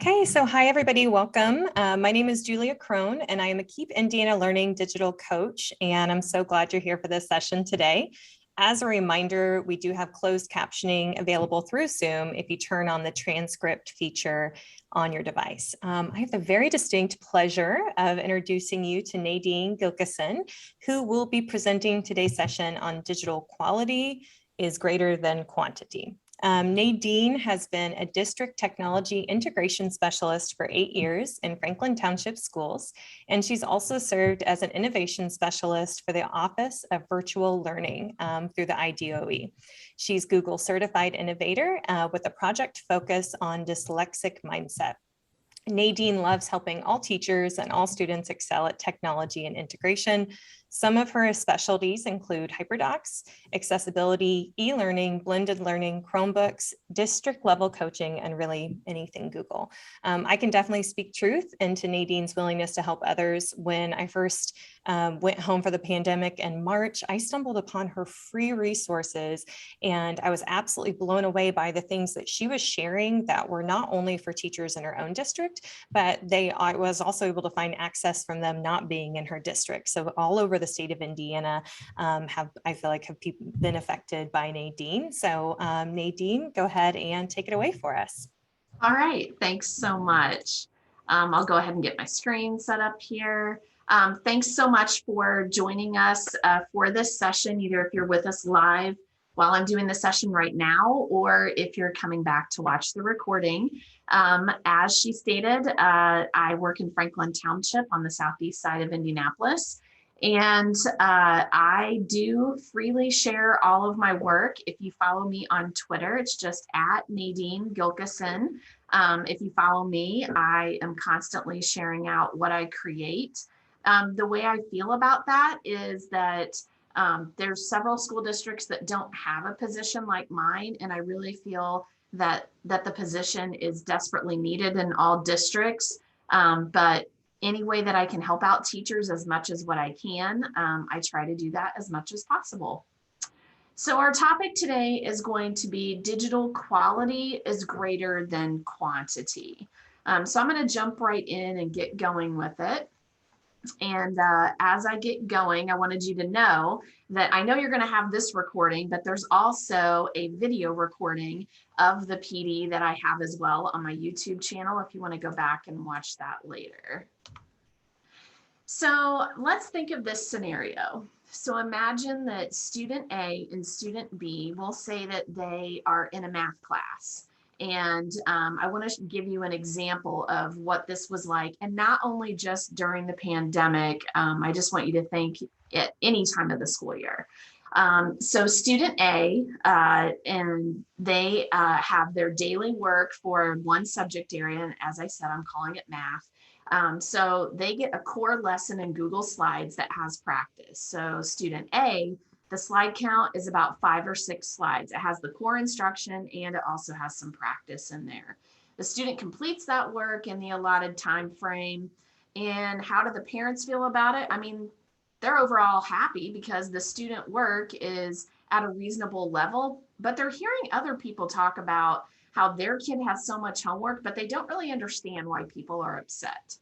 Okay, so hi everybody, welcome. My name is Julia Crone and I am a Keep Indiana Learning digital coach, and I'm so glad you're here for this session today. As a reminder, we do have closed captioning available through Zoom if you turn on the transcript feature on your device. I have the very distinct pleasure of introducing you to Nadine Gilkison, who will be presenting today's session on digital quality is greater than quantity. Nadine has been a district technology integration specialist for 8 years in Franklin Township schools, and she's also served as an innovation specialist for the Office of Virtual Learning through the IDOE. She's Google Certified Innovator with a project focus on dyslexic mindset. Nadine loves helping all teachers and all students excel at technology and integration. Some of her specialties include HyperDocs, accessibility, e-learning, blended learning, Chromebooks, district level coaching, and really anything Google. I can definitely speak truth into Nadine's willingness to help others. When I first went home for the pandemic in March, I stumbled upon her free resources, and I was absolutely blown away by the things that she was sharing that were not only for teachers in her own district, but I was also able to find access from them not being in her district. So all over the state of Indiana I feel like have been affected by Nadine. So Nadine, go ahead and take it away for us. All right, thanks so much. I'll go ahead and get my screen set up here. Thanks so much for joining us for this session, either if you're with us live while I'm doing the session right now, or if you're coming back to watch the recording. As she stated, I work in Franklin Township on the southeast side of Indianapolis. And I do freely share all of my work. If you follow me on Twitter, it's just at Nadine Gilkison. If you follow me, I am constantly sharing out what I create. The way I feel about that is that there's several school districts that don't have a position like mine, and I really feel that the position is desperately needed in all districts. But any way that I can help out teachers as much as what I can, I try to do that as much as possible. So our topic today is going to be digital quality is greater than quantity. So I'm going to jump right in and get going with it. And as I get going, I wanted you to know that I know you're going to have this recording, but there's also a video recording of the PD that I have as well on my YouTube channel if you want to go back and watch that later. So let's think of this scenario. So imagine that student A and student B will say that they are in a math class. And I want to give you an example of what this was like, and not only just during the pandemic. I just want you to think at any time of the school year. So student A, and they have their daily work for one subject area. And as I said, I'm calling it math. So they get a core lesson in Google Slides that has practice. So student A, the slide count is about 5 or 6 slides. It has the core instruction and it also has some practice in there. The student completes that work in the allotted time frame. And how do the parents feel about it? I mean, they're overall happy because the student work is at a reasonable level, but they're hearing other people talk about how their kid has so much homework, but they don't really understand why people are upset.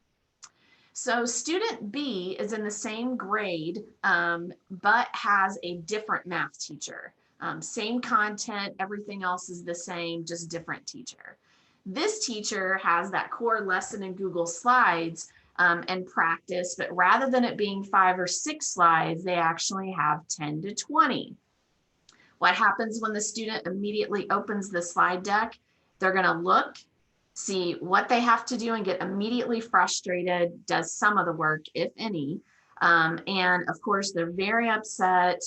So student B is in the same grade, but has a different math teacher. Same content, everything else is the same, just different teacher. This teacher has that core lesson in Google Slides and practice, but rather than it being 5 or 6 slides, they actually have 10 to 20. What happens when the student immediately opens the slide deck? They're going to look, see what they have to do, and get immediately frustrated, does some of the work, if any. And of course, they're very upset,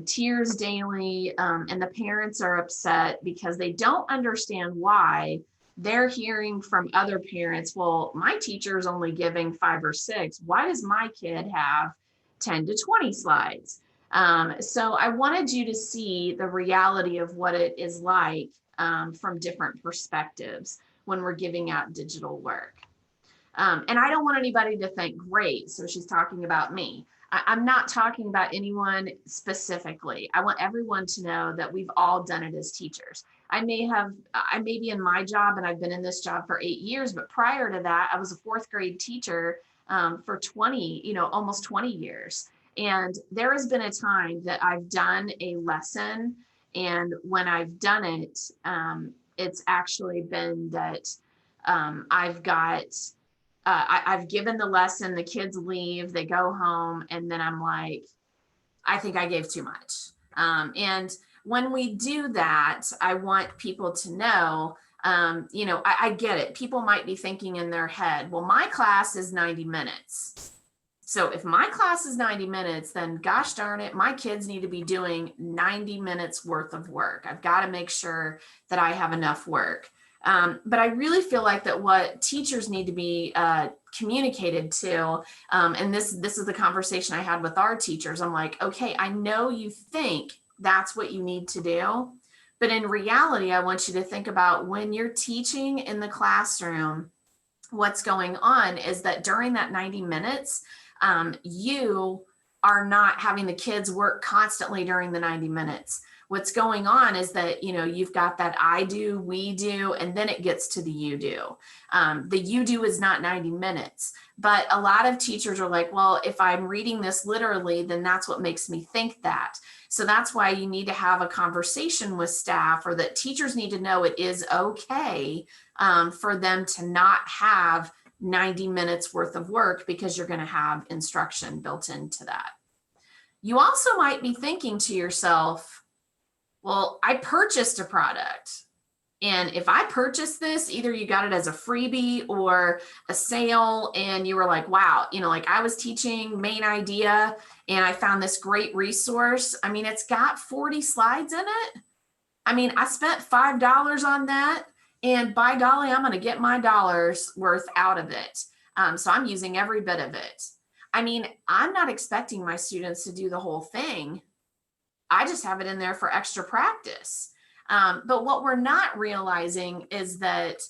tears daily, and the parents are upset because they don't understand why. They're hearing from other parents, well, my teacher is only giving 5 or 6. Why does my kid have 10 to 20 slides? So I wanted you to see the reality of what it is like from different perspectives when we're giving out digital work. And I don't want anybody to think, great, so she's talking about me. I'm not talking about anyone specifically. I want everyone to know that we've all done it as teachers. I may be in my job and I've been in this job for 8 years, but prior to that, I was a fourth grade teacher for 20, almost 20 years. And there has been a time that I've done a lesson. And when I've done it, it's actually been that I've got I've given the lesson, the kids leave, they go home, and then I'm like, I think I gave too much. And when we do that, I want people to know, I get it. People might be thinking in their head, well, my class is 90 minutes. So if my class is 90 minutes, then gosh darn it, my kids need to be doing 90 minutes worth of work. I've got to make sure that I have enough work. But I really feel like that what teachers need to be communicated to, and this is the conversation I had with our teachers. I'm like, okay, I know you think that's what you need to do, but in reality, I want you to think about when you're teaching in the classroom, what's going on is that during that 90 minutes, you are not having the kids work constantly during the 90 minutes. What's going on is that, you've got that I do, we do, and then it gets to the you do. The you do is not 90 minutes, but a lot of teachers are like, well, if I'm reading this literally, then that's what makes me think that. So that's why you need to have a conversation with staff, or that teachers need to know it is okay for them to not have 90 minutes worth of work, because you're going to have instruction built into that. You also might be thinking to yourself, well, I purchased a product, and if I purchased this, either you got it as a freebie or a sale, and you were like, wow, like I was teaching main idea and I found this great resource. I mean, it's got 40 slides in it. I mean, I spent $5 on that, and by golly, I'm going to get my dollar's worth out of it. So I'm using every bit of it. I mean, I'm not expecting my students to do the whole thing. I just have it in there for extra practice. But what we're not realizing is that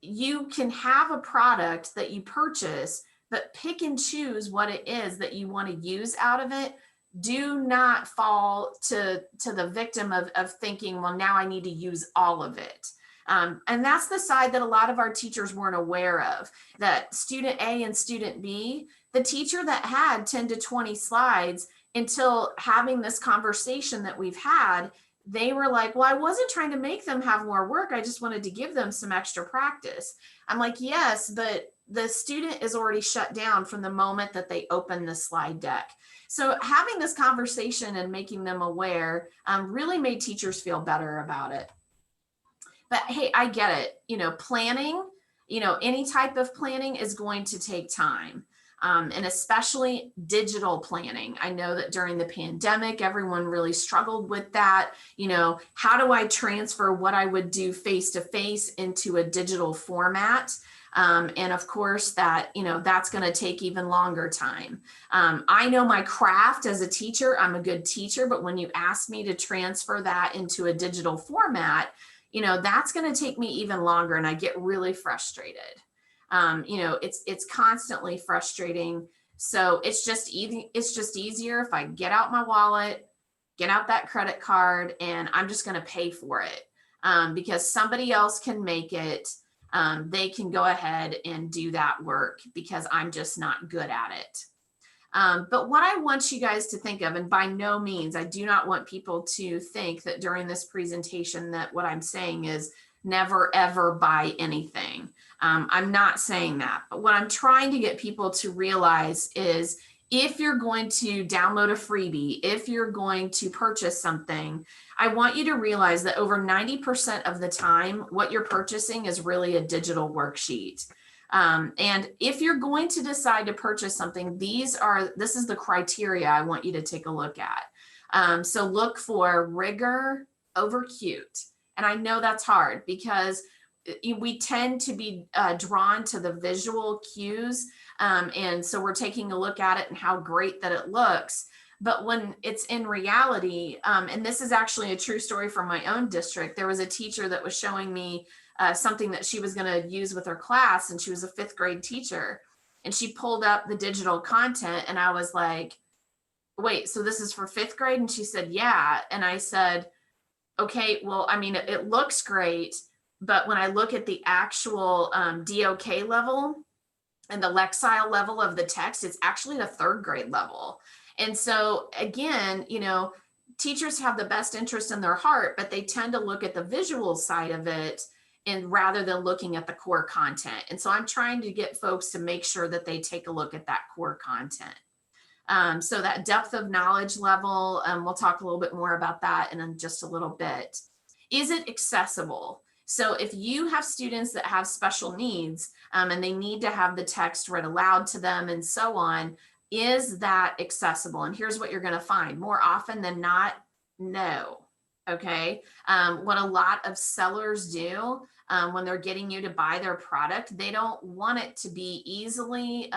you can have a product that you purchase, but pick and choose what it is that you want to use out of it. Do not fall to the victim of thinking, well, now I need to use all of it. And that's the side that a lot of our teachers weren't aware of, that student A and student B, the teacher that had 10 to 20 slides, until having this conversation that we've had, they were like, well, I wasn't trying to make them have more work. I just wanted to give them some extra practice. I'm like, yes, but the student is already shut down from the moment that they open the slide deck. So having this conversation and making them aware really made teachers feel better about it. But hey, I get it. Planning, any type of planning is going to take time. And especially digital planning. I know that during the pandemic, everyone really struggled with that. How do I transfer what I would do face-to-face into a digital format? And of course that, that's going to take even longer time. I know my craft as a teacher, I'm a good teacher, but when you ask me to transfer that into a digital format, that's going to take me even longer, and I get really frustrated. It's constantly frustrating. So it's just easier if I get out my wallet, get out that credit card, and I'm just going to pay for it because somebody else can make it. They can go ahead and do that work because I'm just not good at it. But what I want you guys to think of, and by no means, I do not want people to think that during this presentation that what I'm saying is never ever buy anything. I'm not saying that, but what I'm trying to get people to realize is if you're going to download a freebie, if you're going to purchase something, I want you to realize that over 90% of the time, what you're purchasing is really a digital worksheet. And if you're going to decide to purchase something, this is the criteria I want you to take a look at. So look for rigor over cute. And I know that's hard because we tend to be drawn to the visual cues. And so we're taking a look at it and how great that it looks. But when it's in reality, and this is actually a true story from my own district, there was a teacher that was showing me something that she was going to use with her class, and she was a 5th grade teacher. And she pulled up the digital content and I was like, wait, so this is for 5th grade? And she said, yeah. And I said, okay, well, I mean, it looks great, but when I look at the actual DOK level and the Lexile level of the text, it's actually the 3rd grade level. And so again, you know, teachers have the best interest in their heart, but they tend to look at the visual side of it and rather than looking at the core content. And so I'm trying to get folks to make sure that they take a look at that core content. So that depth of knowledge level, we'll talk a little bit more about that in just a little bit. Is it accessible? So if you have students that have special needs and they need to have the text read aloud to them and so on, is that accessible? And here's what you're going to find. More often than not, no. Okay. What a lot of sellers do when they're getting you to buy their product, they don't want it to be easily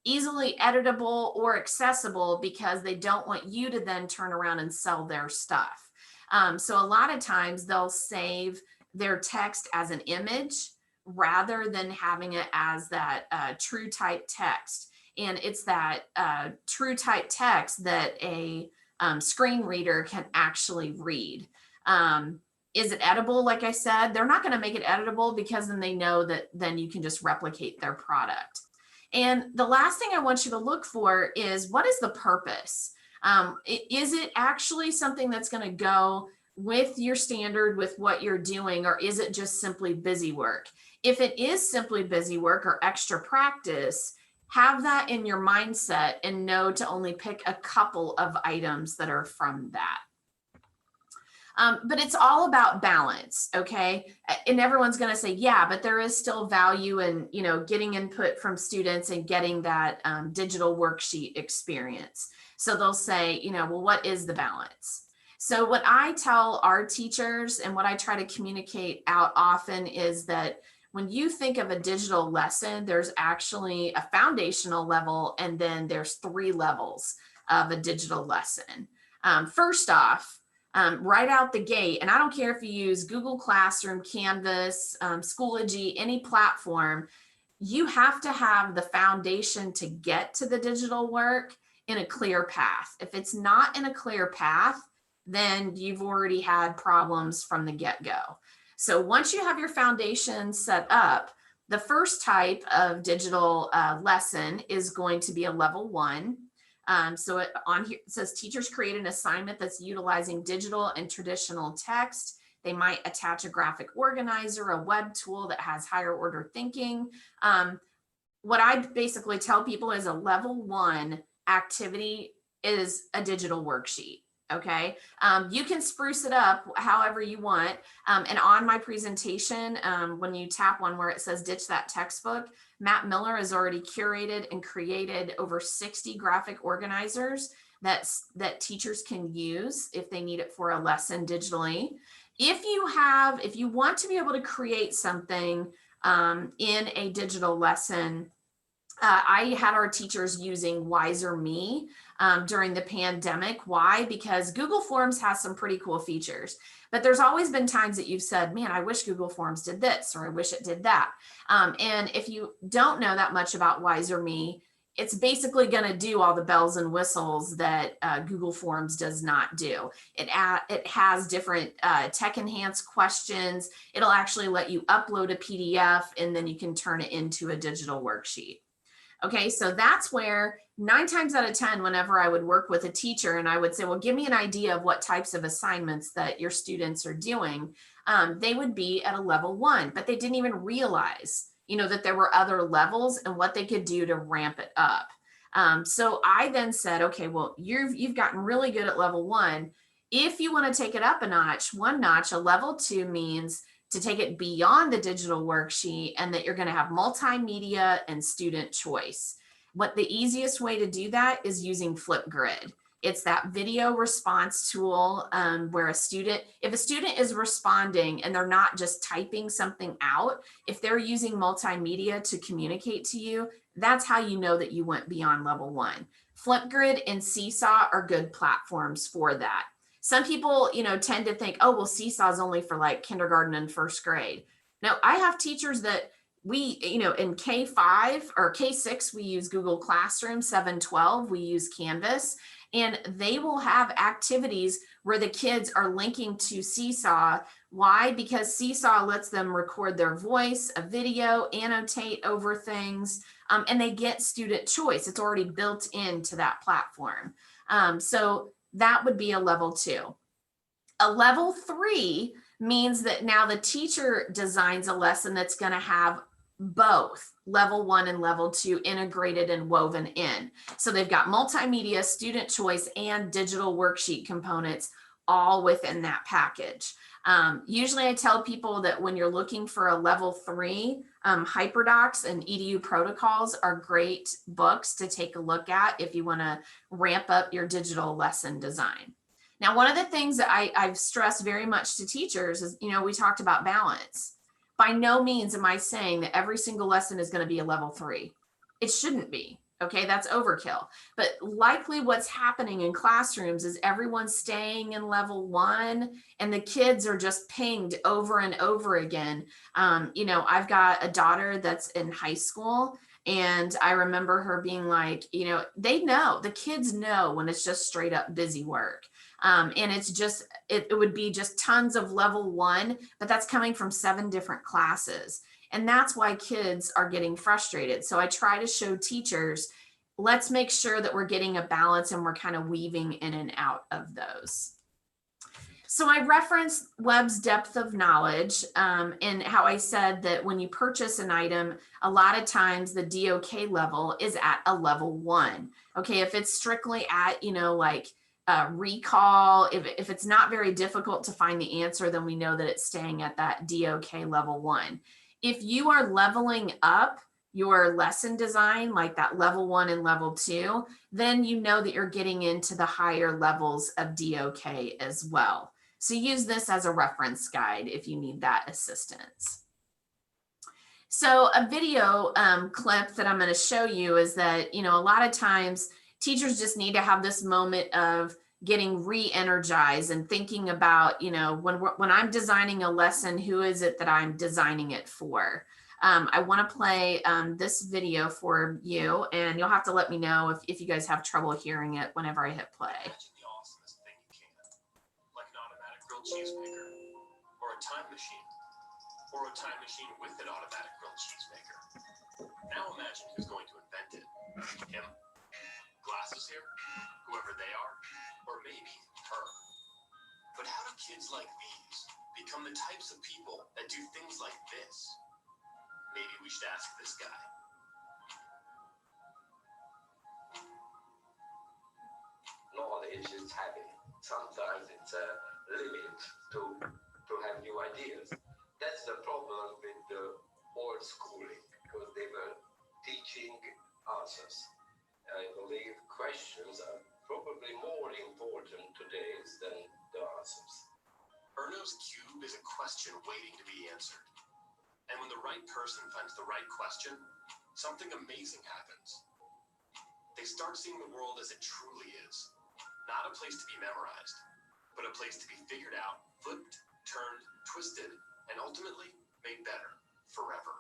editable or accessible because they don't want you to then turn around and sell their stuff. So a lot of times they'll save their text as an image rather than having it as that true type text. And it's that true type text that a screen reader can actually read. Is it editable? Like I said, they're not going to make it editable because then they know that then you can just replicate their product. And the last thing I want you to look for is, what is the purpose? Is it actually something that's going to go with your standard, with what you're doing, or is it just simply busy work? If it is simply busy work or extra practice, have that in your mindset and know to only pick a couple of items that are from that. But it's all about balance, okay? And everyone's going to say, yeah, but there is still value in, you know, getting input from students and getting that digital worksheet experience. So they'll say, you know, well, what is the balance? So what I tell our teachers and what I try to communicate out often is that when you think of a digital lesson, there's actually a foundational level, and then there's 3 levels of a digital lesson. First off, right out the gate, and I don't care if you use Google Classroom, Canvas, Schoology, any platform, you have to have the foundation to get to the digital work in a clear path. If it's not in a clear path, then you've already had problems from the get-go. So once you have your foundation set up, the first type of digital lesson is going to be a level 1. So on here it says teachers create an assignment that's utilizing digital and traditional text. They might attach a graphic organizer, a web tool that has higher order thinking. What I basically tell people is a level 1 activity is a digital worksheet. Okay. You can spruce it up however you want. And on my presentation, when you tap one where it says ditch that textbook, Matt Miller has already curated and created over 60 graphic organizers that teachers can use if they need it for a lesson digitally. If you want to be able to create something in a digital lesson, I had our teachers using Wiser Me during the pandemic. Why? Because Google Forms has some pretty cool features, but there's always been times that you've said, man, I wish Google Forms did this, or I wish it did that. And if you don't know that much about Wiser Me, it's basically going to do all the bells and whistles that Google Forms does not do. It has different tech enhanced questions. It'll actually let you upload a PDF and then you can turn it into a digital worksheet. Okay, so that's where 9 times out of 10, whenever I would work with a teacher and I would say, well, give me an idea of what types of assignments that your students are doing, they would be at a level 1, but they didn't even realize, you know, that there were other levels and what they could do to ramp it up. So I then said, okay, well, you've gotten really good at level 1. If you want to take it up a notch, a level 2 means to take it beyond the digital worksheet and that you're going to have multimedia and student choice. What the easiest way to do that is using Flipgrid. It's that video response tool where if a student is responding and they're not just typing something out, if they're using multimedia to communicate to you, that's how you know that you went beyond level 1. Flipgrid and Seesaw are good platforms for that. Some people, you know, tend to think, oh, well, Seesaw is only for like kindergarten and 1st grade. Now, I have teachers that we, you know, in K5 or K6, we use Google Classroom, 7-12, we use Canvas, and they will have activities where the kids are linking to Seesaw. Why? Because Seesaw lets them record their voice, a video, annotate over things, and they get student choice. It's already built into that platform. So that would be a level 2. A level 3 means that now the teacher designs a lesson that's going to have both level 1 and level 2 integrated and woven in. So they've got multimedia, student choice, and digital worksheet components all within that package. Usually I tell people that when you're looking for a level 3, Hyperdocs and EDU protocols are great books to take a look at if you want to ramp up your digital lesson design. Now, one of the things that I've stressed very much to teachers is, you know, we talked about balance. By no means am I saying that every single lesson is going to be a level 3. It shouldn't be. Okay, that's overkill. But likely what's happening in classrooms is everyone's staying in level 1 and the kids are just pinged over and over again. You know, I've got a daughter that's in high school, and I remember her being like, you know, the kids know when it's just straight up busy work. And it's just, it would be just tons of level 1, but that's coming from 7 different classes. And that's why kids are getting frustrated. So I try to show teachers, let's make sure that we're getting a balance and we're kind of weaving in and out of those. So I referenced Webb's depth of knowledge, and how I said that when you purchase an item, a lot of times the DOK level is at a level 1. Okay, if it's strictly at, you know, like recall, if it's not very difficult to find the answer, then we know that it's staying at that DOK level 1. If you are leveling up your lesson design, like that level 1 and level 2, then you know that you're getting into the higher levels of DOK as well. So use this as a reference guide if you need that assistance. So a video clip that I'm going to show you is that, you know, a lot of times teachers just need to have this moment of getting re-energized and thinking about, you know, when I'm designing a lesson, who is it that I'm designing it for? I want to play this video for you, and you'll have to let me know if you guys have trouble hearing it whenever I hit play. Imagine the awesomest thing you can, like an automatic grilled cheese maker, or a time machine, or a time machine with an automatic grilled cheese maker. Now imagine who's going to invent it. Him, glasses here, whoever they are, or maybe her. But how do kids like these become the types of people that do things like this? Maybe we should ask this guy. Knowledge is heavy. Sometimes it's a limit to have new ideas. That's the problem with the old schooling, because they were teaching answers. I believe questions are probably more important today than the answers. Erno's cube is a question waiting to be answered. And when the right person finds the right question, something amazing happens. They start seeing the world as it truly is. Not a place to be memorized, but a place to be figured out, flipped, turned, twisted, and ultimately made better forever.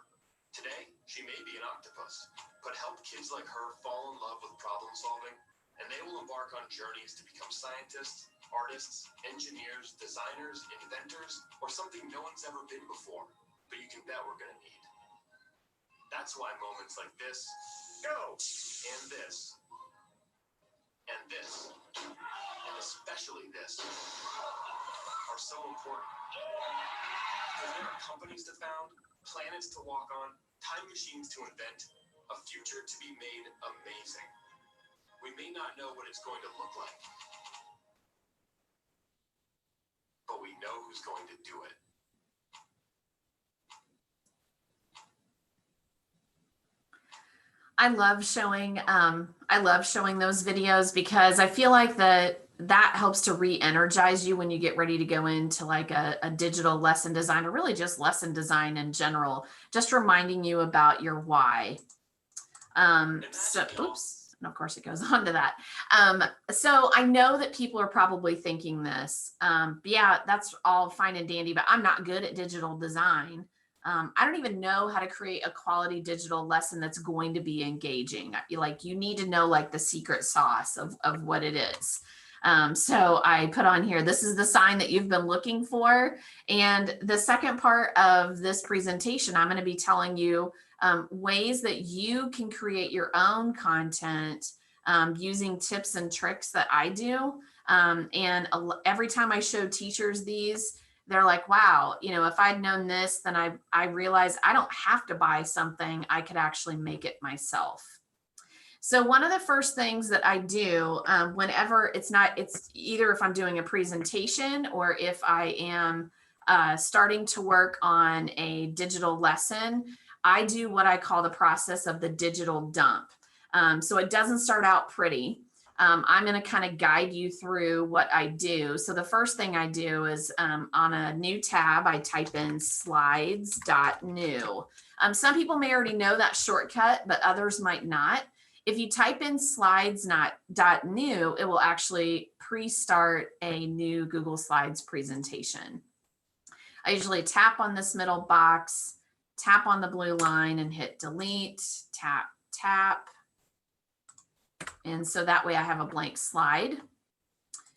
Today, she may be an octopus, but help kids like her fall in love with problem solving, and they will embark on journeys to become scientists, artists, engineers, designers, inventors, or something no one's ever been before, but you can bet we're gonna need. That's why moments like this, go, and this, and especially this, are so important. Because there are companies to found, planets to walk on, time machines to invent, a future to be made amazing. We may not know what it's going to look like, but we know who's going to do it. I love showing those videos because I feel like that helps to re-energize you when you get ready to go into like a digital lesson design, or really just lesson design in general, just reminding you about your why. Oops. And of course it goes on to that. So I know that people are probably thinking this, yeah, that's all fine and dandy, but I'm not good at digital design. I don't even know how to create a quality digital lesson that's going to be engaging. Like, you need to know like the secret sauce of what it is. So I put on here, this is the sign that you've been looking for. And the second part of this presentation, I'm going to be telling you ways that you can create your own content using tips and tricks that I do. And every time I show teachers these, they're like, wow, you know, if I'd known this, then I realized I don't have to buy something. I could actually make it myself. So one of the first things that I do whenever it's either if I'm doing a presentation or if I am starting to work on a digital lesson, I do what I call the process of the digital dump. So it doesn't start out pretty. I'm going to kind of guide you through what I do. So the first thing I do is on a new tab, I type in slides.new. Some people may already know that shortcut, but others might not. If you type in slides.new, it will actually pre-start a new Google Slides presentation. I usually tap on this middle box, tap on the blue line and hit delete, tap, tap. And so that way I have a blank slide.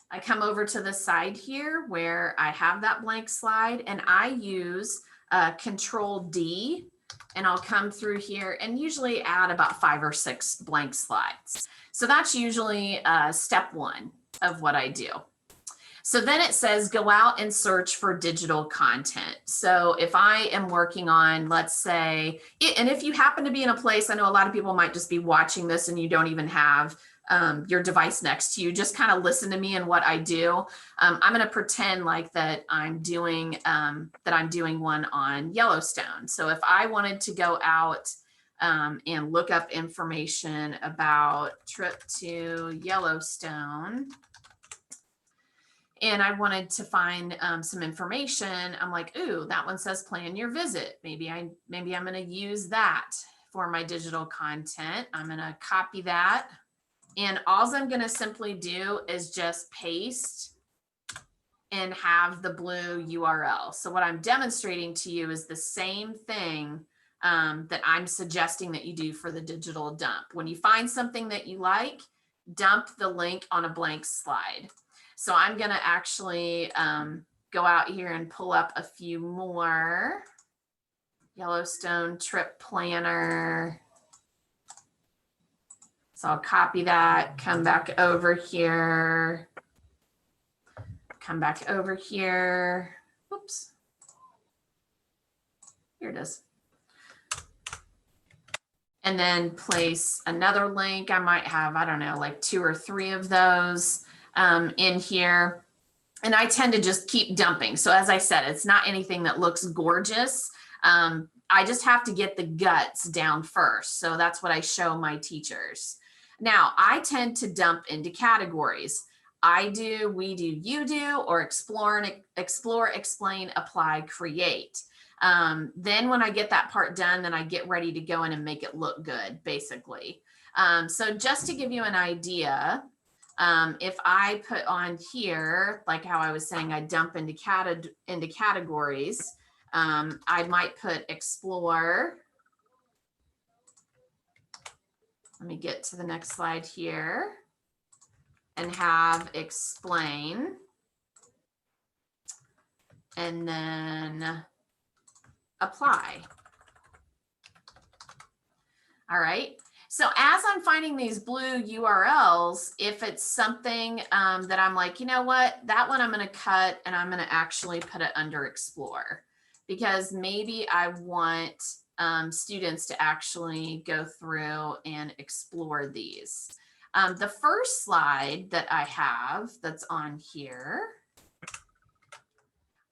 I come over to the side here where I have that blank slide and I use Control D, and I'll come through here and usually add about 5 or 6 blank slides. So that's usually step one of what I do. So then it says go out and search for digital content. So if I am working on, let's say, and if you happen to be in a place, I know a lot of people might just be watching this and you don't even have your device next to you, just kind of listen to me and what I do. I'm going to pretend like that I'm doing one on Yellowstone. So if I wanted to go out and look up information about trip to Yellowstone, and I wanted to find some information, I'm like, ooh, that one says plan your visit. Maybe I'm going to use that for my digital content. I'm going to copy that. And all I'm going to simply do is just paste and have the blue URL. So what I'm demonstrating to you is the same thing that I'm suggesting that you do for the digital dump. When you find something that you like, dump the link on a blank slide. So I'm going to actually go out here and pull up a few more. Yellowstone trip planner. So I'll copy that, come back over here, Oops. Here it is. And then place another link. I might have, I don't know, like 2 or 3 of those in here. And I tend to just keep dumping. So as I said, it's not anything that looks gorgeous. I just have to get the guts down first. So that's what I show my teachers. Now, I tend to dump into categories. I do, we do, you do, or explore, explain, apply, create. Then when I get that part done, then I get ready to go in and make it look good, basically. So just to give you an idea, if I put on here, like how I was saying, I dump into categories, I might put explore. Let me get to the next slide here and have explain. And then apply. All right. So as I'm finding these blue URLs, if it's something that I'm like, you know what, that one I'm going to cut and I'm going to actually put it under explore, because maybe I want students to actually go through and explore these. The first slide that I have that's on here,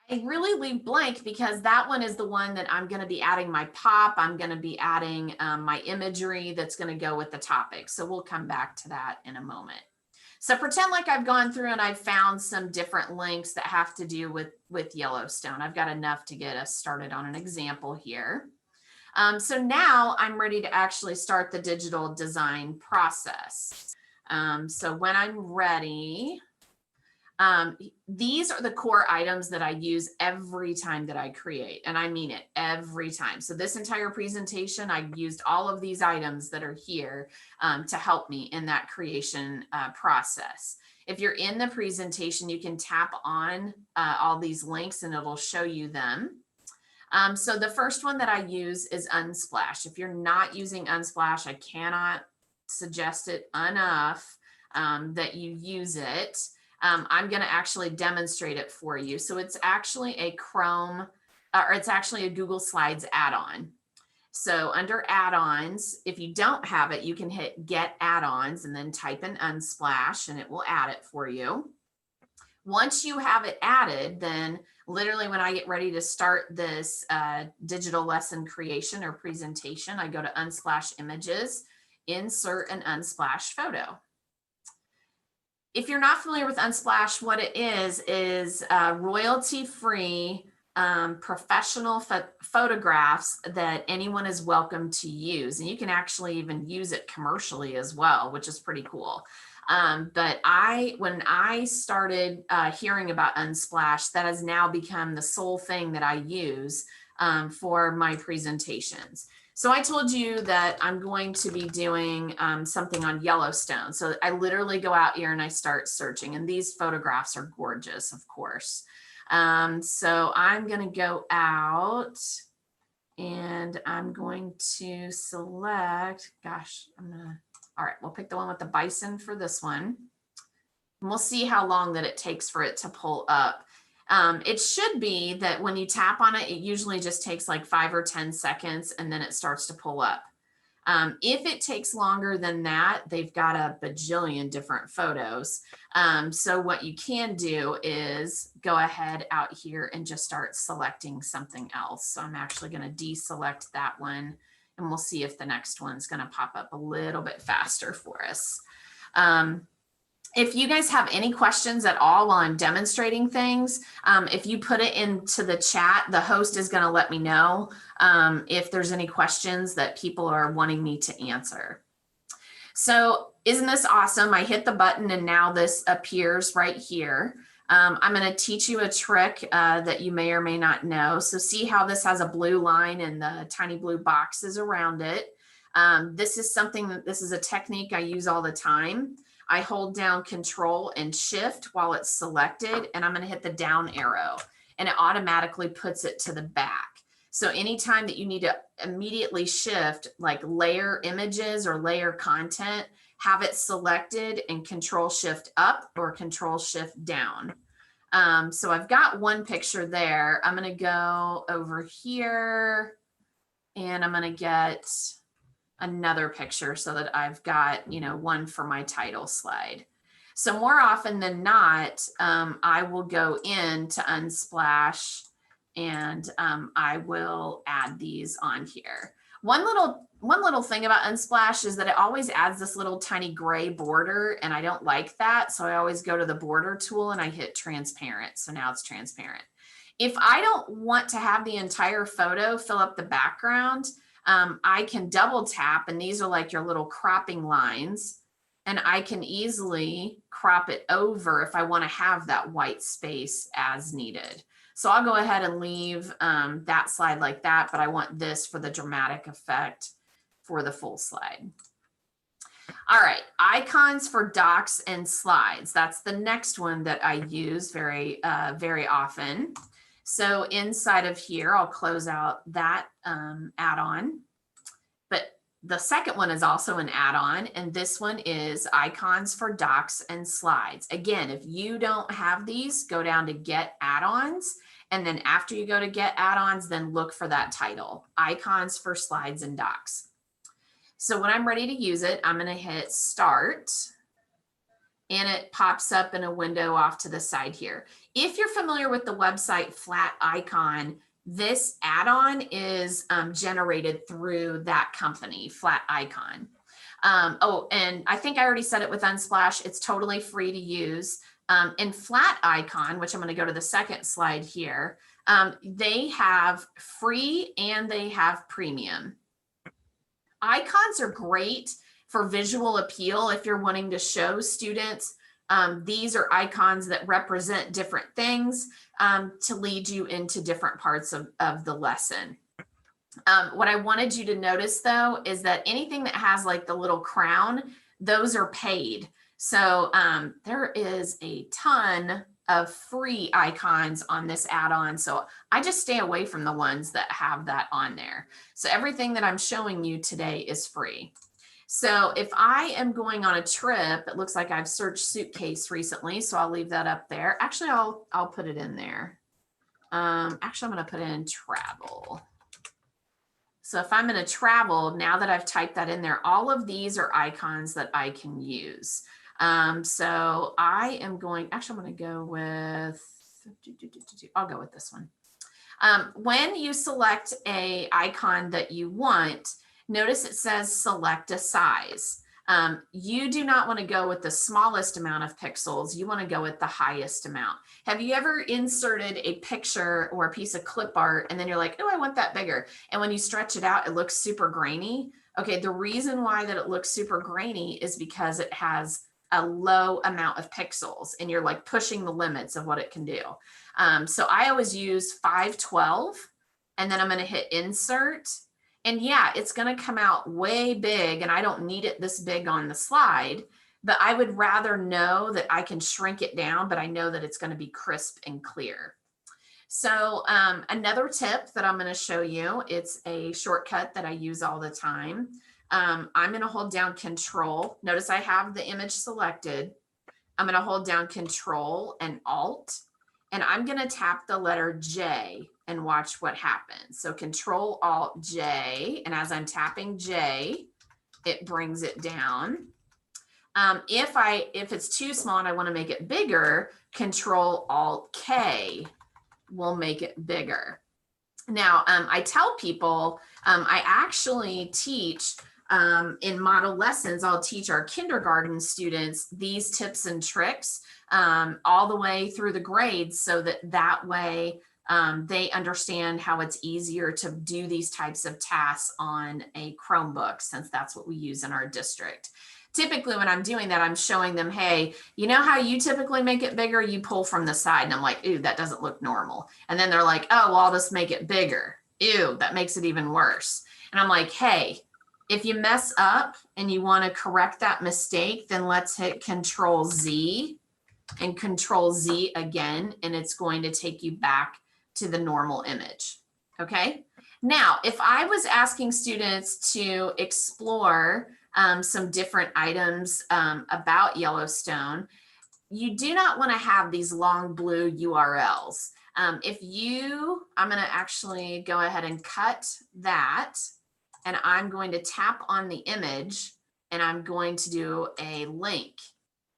I really leave blank because that one is the one that I'm going to be adding my pop. I'm going to be adding my imagery that's going to go with the topic. So we'll come back to that in a moment. So pretend like I've gone through and I've found some different links that have to do with Yellowstone. I've got enough to get us started on an example here. So now I'm ready to actually start the digital design process. So when I'm ready, These are the core items that I use every time that I create, and I mean it every time. So this entire presentation, I used all of these items that are here to help me in that creation process. If you're in the presentation, you can tap on all these links and it'll show you them. So the first one that I use is Unsplash. If you're not using Unsplash, I cannot suggest it enough that you use it. I'm going to actually demonstrate it for you. So it's actually a Chrome, or it's actually a Google Slides add-on. So under add-ons, if you don't have it, you can hit get add-ons and then type in Unsplash and it will add it for you. Once you have it added, then literally when I get ready to start this digital lesson creation or presentation, I go to Unsplash Images, insert an Unsplash photo. If you're not familiar with Unsplash, what it is royalty-free professional photographs that anyone is welcome to use. And you can actually even use it commercially as well, which is pretty cool. But when I started hearing about Unsplash, that has now become the sole thing that I use for my presentations. So I told you that I'm going to be doing something on Yellowstone. So I literally go out here and I start searching, and these photographs are gorgeous, of course. So I'm going to go out and I'm going to select, all right, we'll pick the one with the bison for this one. And we'll see how long that it takes for it to pull up. It should be that when you tap on it, it usually just takes like 5 or 10 seconds and then it starts to pull up. If it takes longer than that, they've got a bajillion different photos. So what you can do is go ahead out here and just start selecting something else. So I'm actually going to deselect that one and we'll see if the next one's going to pop up a little bit faster for us. If you guys have any questions at all while I'm demonstrating things, if you put it into the chat, the host is going to let me know if there's any questions that people are wanting me to answer. So isn't this awesome? I hit the button and now this appears right here. I'm going to teach you a trick that you may or may not know. So see how this has a blue line and the tiny blue boxes around it. This is a technique I use all the time. I hold down Control and Shift while it's selected, and I'm going to hit the down arrow, and it automatically puts it to the back. So anytime that you need to immediately shift, like layer images or layer content, have it selected and Control Shift up or Control Shift down. So I've got one picture there. I'm going to go over here, and I'm going to get another picture so that I've got, one for my title slide. So more often than not, I will go into Unsplash and I will add these on here. One little thing about Unsplash is that it always adds this little tiny gray border, and I don't like that. So I always go to the border tool and I hit transparent. So now it's transparent. If I don't want to have the entire photo fill up the background, I can double tap, and these are like your little cropping lines, and I can easily crop it over if I want to have that white space as needed. So I'll go ahead and leave that slide like that, but I want this for the dramatic effect for the full slide. All right, icons for docs and slides. That's the next one that I use very often. So inside of here, I'll close out that add-on. But the second one is also an add-on, and this one is icons for docs and slides. Again, if you don't have these, go down to get add-ons, and then after you go to get add-ons, then look for that title, icons for slides and docs. So when I'm ready to use it, I'm going to hit start, and it pops up in a window off to the side here. If you're familiar with the website Flat Icon, this add-on is generated through that company, Flat Icon. Oh, and I think I already said it with Unsplash. It's totally free to use. In Flat Icon, which I'm going to go to the second slide here, they have free and they have premium. Icons are great for visual appeal if you're wanting to show students These are icons that represent different things to lead you into different parts of the lesson. What I wanted you to notice though, is that anything that has like the little crown, those are paid. So there is a ton of free icons on this add-on. So I just stay away from the ones that have that on there. So everything that I'm showing you today is free. So if I am going on a trip, it looks like I've searched suitcase recently, so I'll leave that up there. Actually, I'll put it in there. Actually, I'm going to put it in travel. So if I'm going to travel, now that I've typed that in there, all of these are icons that I can use. So I am going, actually, I'm going to go with, I'll go with this one. When you select a icon that you want, notice it says select a size. You do not want to go with the smallest amount of pixels. You want to go with the highest amount. Have you ever inserted a picture or a piece of clip art and then you're like, oh, I want that bigger. And when you stretch it out, it looks super grainy. Okay, the reason why that it looks super grainy is because it has a low amount of pixels and you're like pushing the limits of what it can do. So I always use 512 and then I'm going to hit insert. And yeah, it's going to come out way big and I don't need it this big on the slide, but I would rather know that I can shrink it down, but I know that it's going to be crisp and clear. So another tip that I'm going to show you, it's a shortcut that I use all the time. I'm going to hold down Control. Notice I have the image selected. I'm going to hold down Control and Alt, and I'm going to tap the letter J and watch what happens. So Control Alt J, and as I'm tapping J, it brings it down. If it's too small and I want to make it bigger, Control Alt K will make it bigger. Now, I tell people, I actually teach in model lessons, I'll teach our kindergarten students these tips and tricks all the way through the grades so that way they understand how it's easier to do these types of tasks on a Chromebook, since that's what we use in our district. Typically when I'm doing that, I'm showing them, hey, you know how you typically make it bigger? You pull from the side. And I'm like, ooh, that doesn't look normal. And then they're like, oh, well, I'll just make it bigger. Ew, that makes it even worse. And I'm like, hey, if you mess up and you want to correct that mistake, then let's hit Control Z and Control Z again, and it's going to take you back to the normal image. Okay. Now, if I was asking students to explore some different items about Yellowstone, you do not want to have these long blue URLs. I'm going to actually go ahead and cut that, and I'm going to tap on the image and I'm going to do a link.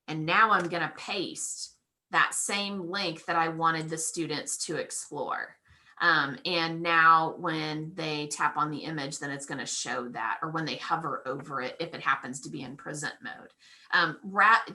And now I'm going to paste that same link that I wanted the students to explore. And now when they tap on the image, then it's going to show that, or when they hover over it, if it happens to be in present mode.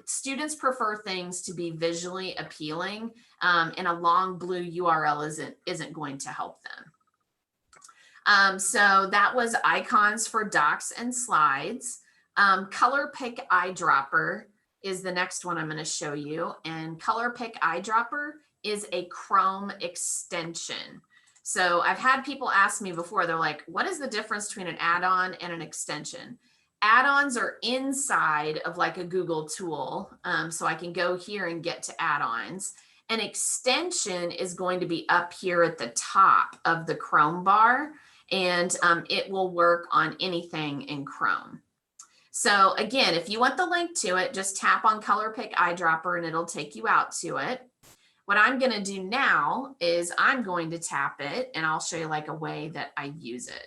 Students prefer things to be visually appealing, and a long blue URL isn't going to help them. So that was icons for docs and slides. Color Pick Eyedropper is the next one I'm going to show you. And Color Pick Eyedropper is a Chrome extension. So I've had people ask me before, they're like, what is the difference between an add-on and an extension? Add-ons are inside of like a Google tool. So I can go here and get to add-ons. An extension is going to be up here at the top of the Chrome bar, and it will work on anything in Chrome. So again, if you want the link to it, just tap on Color Pick Eyedropper and it'll take you out to it. What I'm going to do now is I'm going to tap it and I'll show you like a way that I use it.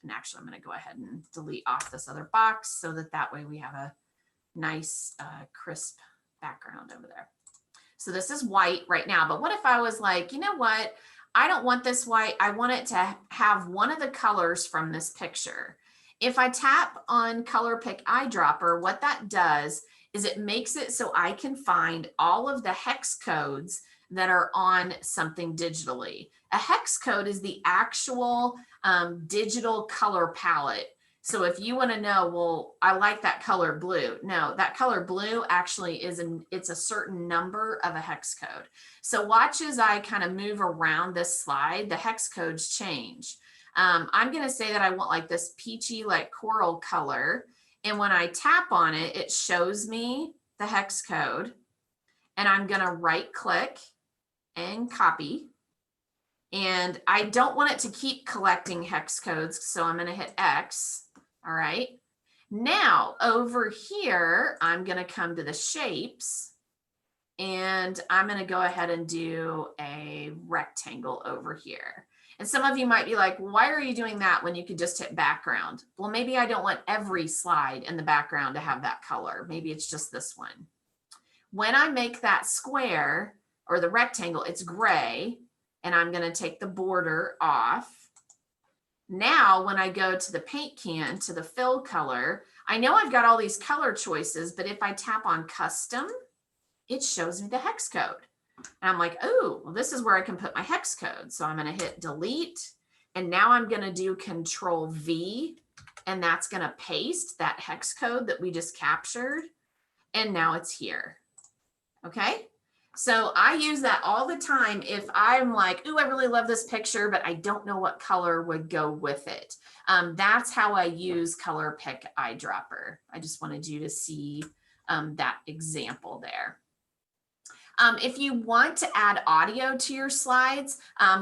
And actually, I'm going to go ahead and delete off this other box so that way we have a nice crisp background over there. So this is white right now, but what if I was like, you know what? I don't want this white. I want it to have one of the colors from this picture. If I tap on Color Pick Eyedropper, what that does is it makes it so I can find all of the hex codes that are on something digitally. A hex code is the actual digital color palette. So if you want to know, well, I like that color blue. No, that color blue actually it's a certain number of a hex code. So watch as I kind of move around this slide, the hex codes change. I'm going to say that I want like this peachy, like coral color. And when I tap on it, it shows me the hex code. And I'm going to right click and copy. And I don't want it to keep collecting hex codes. So I'm going to hit X. All right. Now over here, I'm going to come to the shapes and I'm going to go ahead and do a rectangle over here. And some of you might be like, why are you doing that when you could just hit background? Well, maybe I don't want every slide in the background to have that color. Maybe it's just this one. When I make that square or the rectangle, it's gray, and I'm going to take the border off. Now, when I go to the paint can, to the fill color, I know I've got all these color choices, but if I tap on custom, it shows me the hex code. And I'm like, oh, well, this is where I can put my hex code. So I'm going to hit delete. And now I'm going to do Control V, and that's going to paste that hex code that we just captured. And now it's here. Okay. So I use that all the time if I'm like, ooh, I really love this picture, but I don't know what color would go with it. That's how I use Color Pick Eyedropper. I just wanted you to see that example there. If you want to add audio to your slides,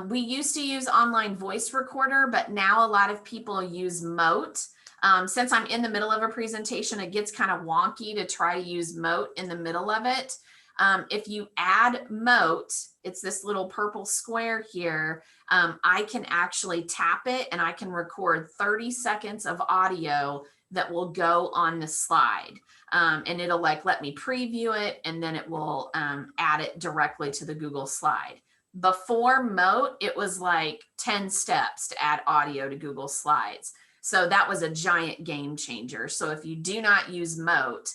we used to use online voice recorder, but now a lot of people use Moat. Since I'm in the middle of a presentation, it gets kind of wonky to try to use Moat in the middle of it. If you add Moat, it's this little purple square here. I can actually tap it and I can record 30 seconds of audio that will go on the slide. And it'll like let me preview it, and then it will add it directly to the Google slide. Before Moat, it was like 10 steps to add audio to Google Slides. So that was a giant game changer. So if you do not use Moat,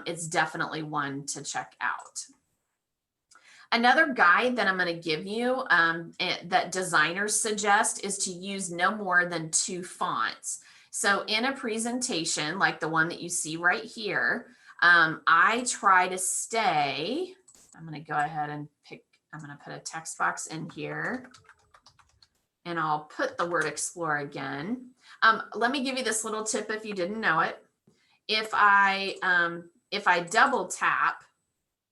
it's definitely one to check out. Another guide that I'm going to give you that designers suggest is to use no more than 2 fonts. So in a presentation like the one that you see right here, I try to stay, I'm going to go ahead and I'm going to put a text box in here, and I'll put the word explore again. Let me give you this little tip if you didn't know it. If I double tap,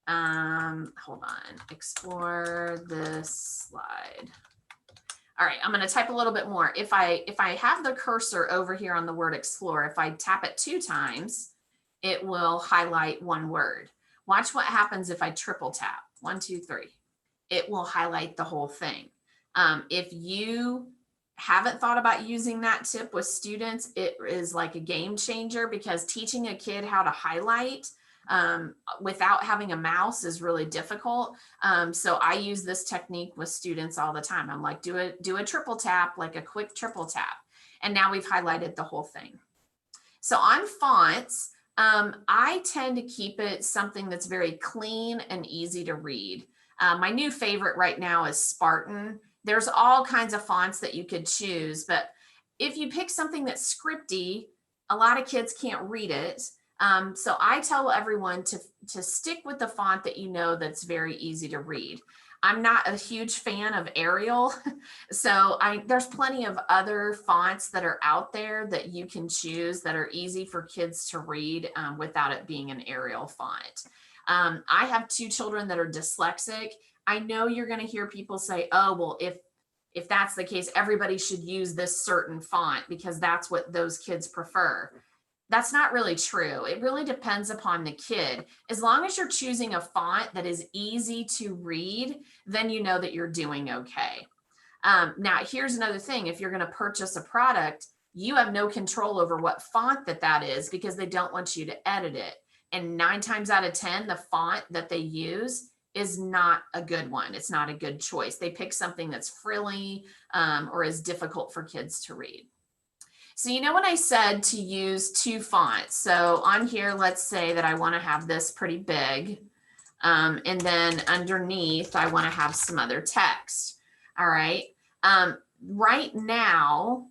hold on, explore this slide. All right, I'm going to type a little bit more. If I have the cursor over here on the word explore, if I tap it 2 times, it will highlight one word. Watch what happens if I triple tap. 1, 2, 3. It will highlight the whole thing. If you haven't thought about using that tip with students, it is like a game changer, because teaching a kid how to highlight without having a mouse is really difficult. So I use this technique with students all the time. I'm like, do a triple tap, like a quick triple tap. And now we've highlighted the whole thing. So on fonts, I tend to keep it something that's very clean and easy to read. My new favorite right now is Spartan. There's all kinds of fonts that you could choose, but if you pick something that's scripty, a lot of kids can't read it. So I tell everyone to stick with the font that you know that's very easy to read. I'm not a huge fan of Arial, so there's plenty of other fonts that are out there that you can choose that are easy for kids to read without it being an Arial font. I have 2 children that are dyslexic. I know you're going to hear people say, oh, well, if that's the case, everybody should use this certain font because that's what those kids prefer. That's not really true. It really depends upon the kid. As long as you're choosing a font that is easy to read, then you know that you're doing okay. Now, here's another thing. If you're going to purchase a product, you have no control over what font that is because they don't want you to edit it. And 9 times out of 10, the font that they use is not a good one. It's not a good choice. They pick something that's frilly or is difficult for kids to read. So you know when I said to use 2 fonts, so on here, let's say that I want to have this pretty big, and then underneath I want to have some other text. All right. Right now,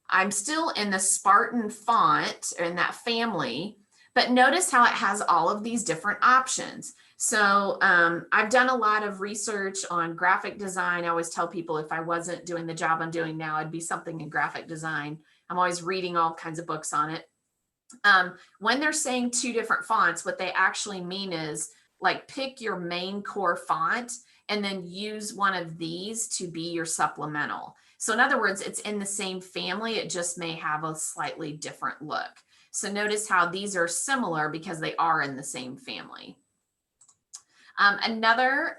I'm still in the Spartan font or in that family, but notice how it has all of these different options. So I've done a lot of research on graphic design. I always tell people if I wasn't doing the job I'm doing now, I'd be something in graphic design. I'm always reading all kinds of books on it. When they're saying 2 different fonts, what they actually mean is like pick your main core font and then use one of these to be your supplemental. So in other words, it's in the same family, it just may have a slightly different look. So notice how these are similar because they are in the same family. Another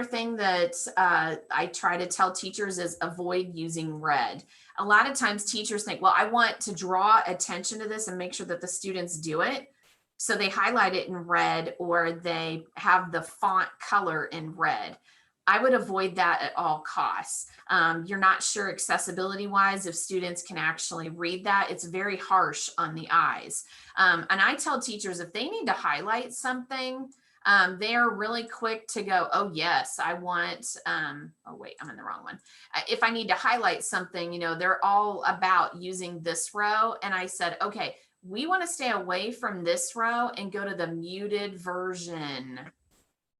thing that I try to tell teachers is avoid using red. A lot of times teachers think, well, I want to draw attention to this and make sure that the students do it. So they highlight it in red or they have the font color in red. I would avoid that at all costs. You're not sure accessibility wise if students can actually read that. It's very harsh on the eyes. And I tell teachers if they need to highlight something, they're really quick to go, oh yes, I want, oh wait, I'm in the wrong one. If I need to highlight something, you know, they're all about using this row. And I said, okay, we want to stay away from this row and go to the muted version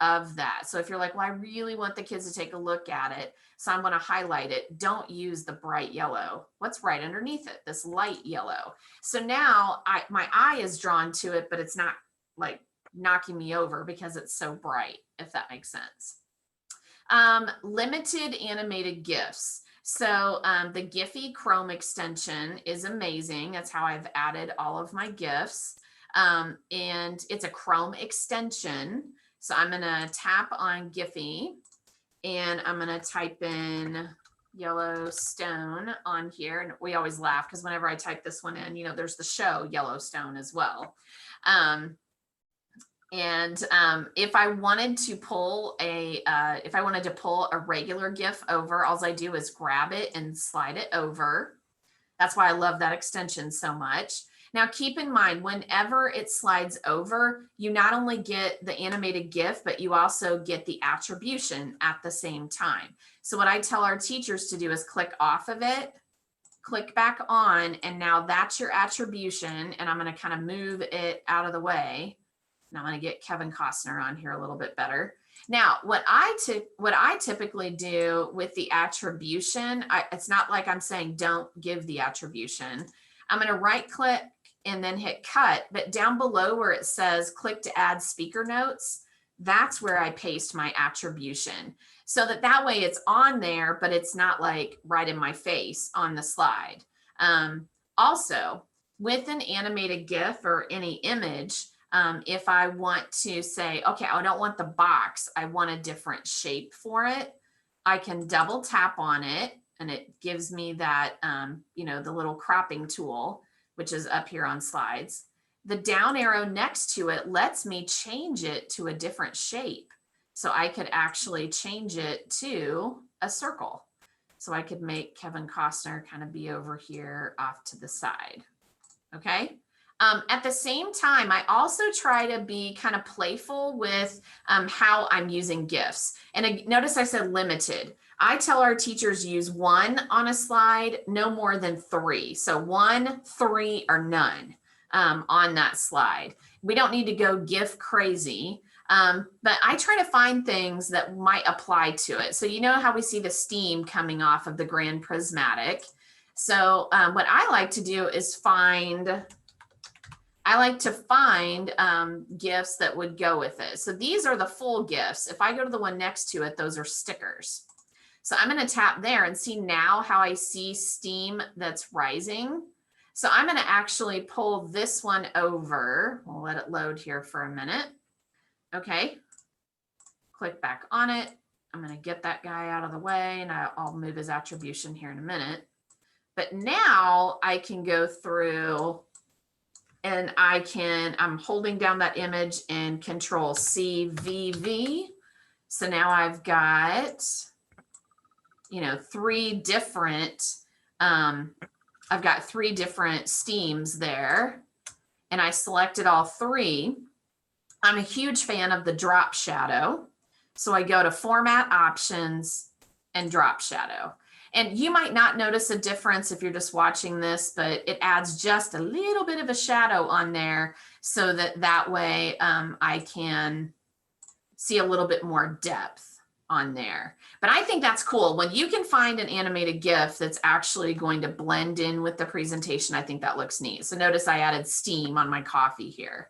of that. So if you're like, well, I really want the kids to take a look at it, so I'm going to highlight it, don't use the bright yellow. What's right underneath it? This light yellow. So now my eye is drawn to it, but it's not like knocking me over because it's so bright, if that makes sense. Limited animated GIFs. So the Giphy Chrome extension is amazing. That's how I've added all of my GIFs. And it's a Chrome extension. So I'm gonna tap on Giphy and I'm gonna type in Yellowstone on here. And we always laugh because whenever I type this one in, you know, there's the show Yellowstone as well. If I wanted to pull a regular GIF over, all I do is grab it and slide it over. That's why I love that extension so much. Now keep in mind, whenever it slides over, you not only get the animated GIF, but you also get the attribution at the same time. So what I tell our teachers to do is click off of it, click back on, and now that's your attribution. And I'm going to kind of move it out of the way. And I'm going to get Kevin Costner on here a little bit better. Now, what I typically do with the attribution, it's not like I'm saying don't give the attribution. I'm going to right click and then hit cut, but down below where it says click to add speaker notes, that's where I paste my attribution. So that way it's on there, but it's not like right in my face on the slide. Also, with an animated GIF or any image, if I want to say, okay, I don't want the box, I want a different shape for it, I can double tap on it and it gives me that, you know, the little cropping tool, which is up here on slides. The down arrow next to it lets me change it to a different shape. So I could actually change it to a circle. So I could make Kevin Costner kind of be over here off to the side. Okay. At the same time, I also try to be kind of playful with how I'm using GIFs. And notice I said limited. I tell our teachers use 1 on a slide, no more than 3. So 1, 3, or none on that slide. We don't need to go GIF crazy, but I try to find things that might apply to it. So you know how we see the steam coming off of the Grand Prismatic. So what I like to do is find GIFs that would go with it. So these are the full GIFs. If I go to the one next to it, those are stickers. So I'm going to tap there and see now how I see steam that's rising. So I'm going to actually pull this one over. We'll let it load here for a minute. Okay. Click back on it. I'm going to get that guy out of the way and I'll move his attribution here in a minute. But now I can go through and I'm holding down that image and Control C, V, V. So now I've got, you know, 3 different, I've got 3 different steams there and I selected all 3. I'm a huge fan of the drop shadow. So I go to Format Options and Drop Shadow. And you might not notice a difference if you're just watching this, but it adds just a little bit of a shadow on there so that way I can see a little bit more depth on there. But I think that's cool. When you can find an animated GIF that's actually going to blend in with the presentation, I think that looks neat. So notice I added steam on my coffee here.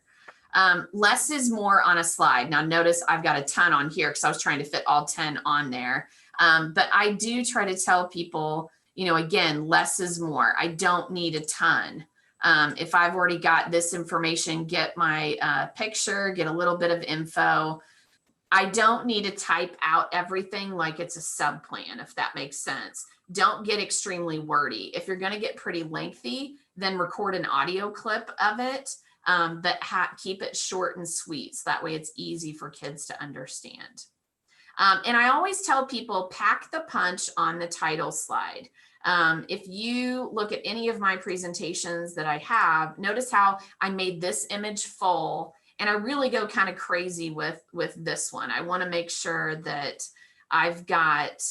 Less is more on a slide. Now notice I've got a ton on here because I was trying to fit all 10 on there. But I do try to tell people, you know, again, less is more. I don't need a ton. If I've already got this information, get my picture, get a little bit of info. I don't need to type out everything like it's a sub plan, if that makes sense. Don't get extremely wordy. If you're going to get pretty lengthy, then record an audio clip of it, but keep it short and sweet. So that way it's easy for kids to understand. And I always tell people, pack the punch on the title slide. If you look at any of my presentations that I have, notice how I made this image full, and I really go kind of crazy with this one. I want to make sure that I've got,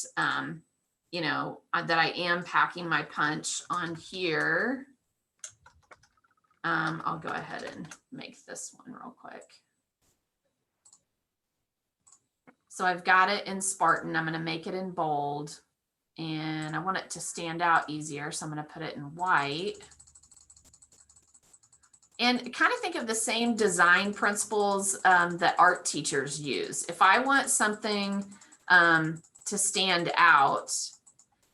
you know, that I am packing my punch on here. I'll go ahead and make this one real quick. So I've got it in Spartan. I'm going to make it in bold, and I want it to stand out easier. So I'm going to put it in white. And kind of think of the same design principles that art teachers use. If I want something to stand out,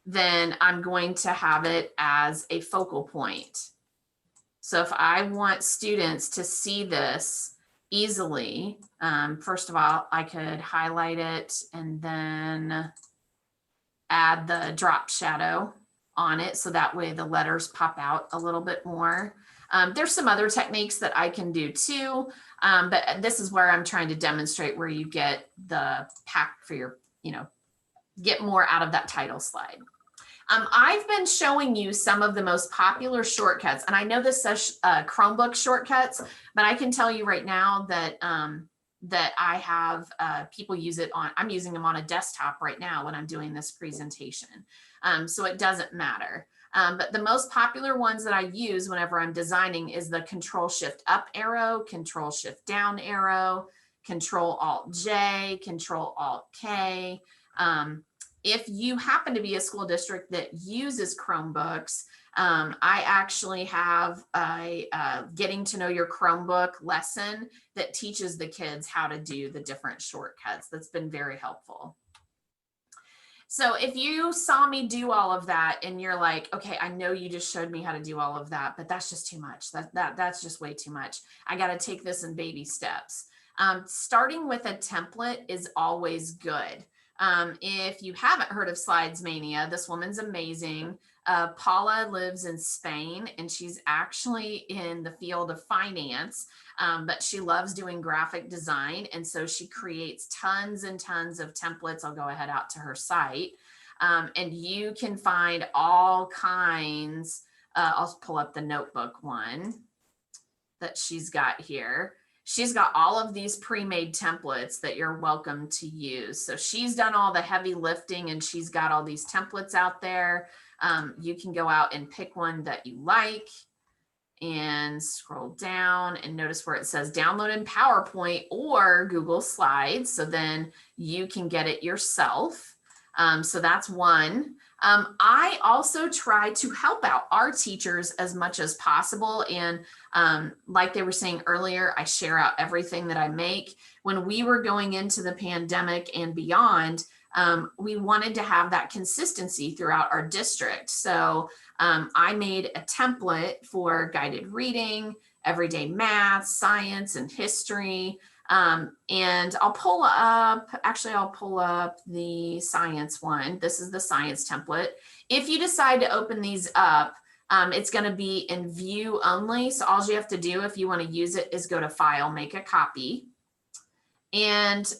then I'm going to have it as a focal point. So if I want students to see this easily, first of all, I could highlight it and then add the drop shadow on it. So that way the letters pop out a little bit more. There's some other techniques that I can do too, but this is where I'm trying to demonstrate where you get the pack for your, you know, get more out of that title slide. I've been showing you some of the most popular shortcuts, and I know this says Chromebook shortcuts, but I can tell you right now that that I have people use it on, I'm using them on a desktop right now when I'm doing this presentation. So it doesn't matter. But the most popular ones that I use whenever I'm designing is the Control-Shift up arrow, Control-Shift down arrow, Control-Alt-J, Control-Alt-K. If you happen to be a school district that uses Chromebooks, I actually have a getting to know your Chromebook lesson that teaches the kids how to do the different shortcuts. That's been very helpful. So if you saw me do all of that and you're like, okay, I know you just showed me how to do all of that, but that's just too much. That's just way too much. I got to take this in baby steps. Starting with a template is always good. If you haven't heard of Slides Mania, this woman's amazing. Paula lives in Spain, and she's actually in the field of finance, but she loves doing graphic design. And so she creates tons and tons of templates. I'll go ahead out to her site. And you can find all kinds. I'll pull up the notebook one that she's got here. She's got all of these pre-made templates that you're welcome to use. So she's done all the heavy lifting, and she's got all these templates out there. You can go out and pick one that you like and scroll down and notice where it says download in PowerPoint or Google Slides. So then you can get it yourself. So that's one. I also try to help out our teachers as much as possible. And like they were saying earlier, I share out everything that I make. When we were going into the pandemic and beyond, we wanted to have that consistency throughout our district. So I made a template for guided reading, everyday math, science, and history. And I'll pull up the science one. This is the science template. If you decide to open these up, it's going to be in view only. So all you have to do if you want to use it is go to File, Make a Copy. And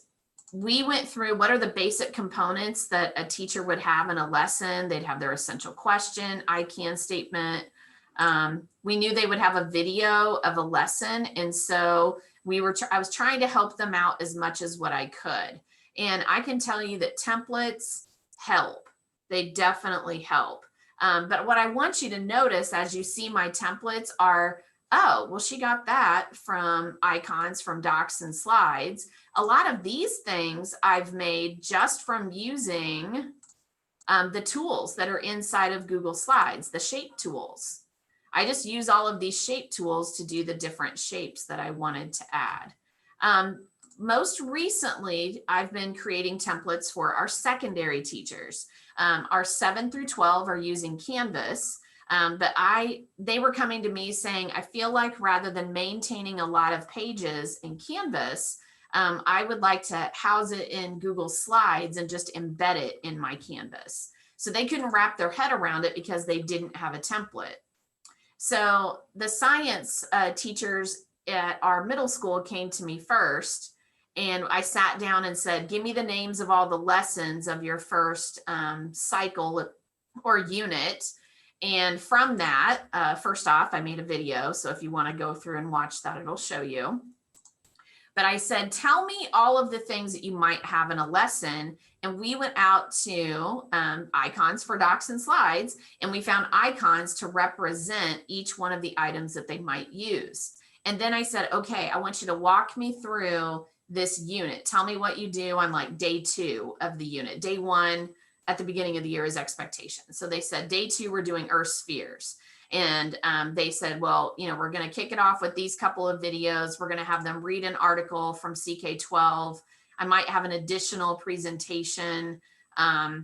we went through what are the basic components that a teacher would have in a lesson. They'd have their essential question, I can statement. We knew they would have a video of a lesson. And so I was trying to help them out as much as what I could. And I can tell you that templates help. They definitely help. But what I want you to notice as you see my templates are, oh, well, she got that from icons from docs and slides. A lot of these things I've made just from using the tools that are inside of Google Slides, the shape tools. I just use all of these shape tools to do the different shapes that I wanted to add. Most recently, I've been creating templates for our secondary teachers. Our 7 through 12 are using Canvas, but they were coming to me saying, I feel like rather than maintaining a lot of pages in Canvas, I would like to house it in Google Slides and just embed it in my Canvas. So they couldn't wrap their head around it because they didn't have a template. So the science teachers at our middle school came to me first, and I sat down and said, give me the names of all the lessons of your first cycle or unit. And from that, first off, I made a video. So if you want to go through and watch that, it'll show you. But I said, tell me all of the things that you might have in a lesson. And we went out to icons for docs and slides, and we found icons to represent each one of the items that they might use. And then I said, okay, I want you to walk me through this unit. Tell me what you do on like day 2 of the unit. Day 1 at the beginning of the year is expectations. So they said, day 2, we're doing Earth spheres. And they said, well, we're going to kick it off with these couple of videos. We're going to have them read an article from CK12. I might have an additional presentation.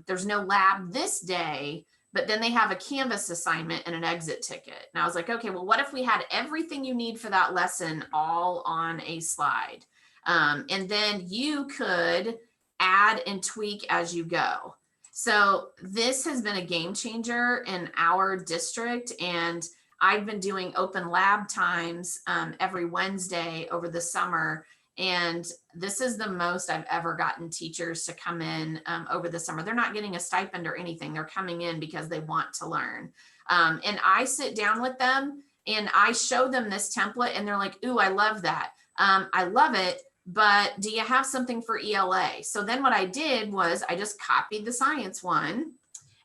There's no lab this day, but then they have a Canvas assignment and an exit ticket. And I was like, okay, well, what if we had everything you need for that lesson all on a slide? And then you could add and tweak as you go. So this has been a game changer in our district, and I've been doing open lab times every Wednesday over the summer. And this is the most I've ever gotten teachers to come in over the summer. They're not getting a stipend or anything. They're coming in because they want to learn. And I sit down with them and I show them this template and they're like, ooh, I love that. I love it. But do you have something for ELA? So then what I did was I just copied the science one.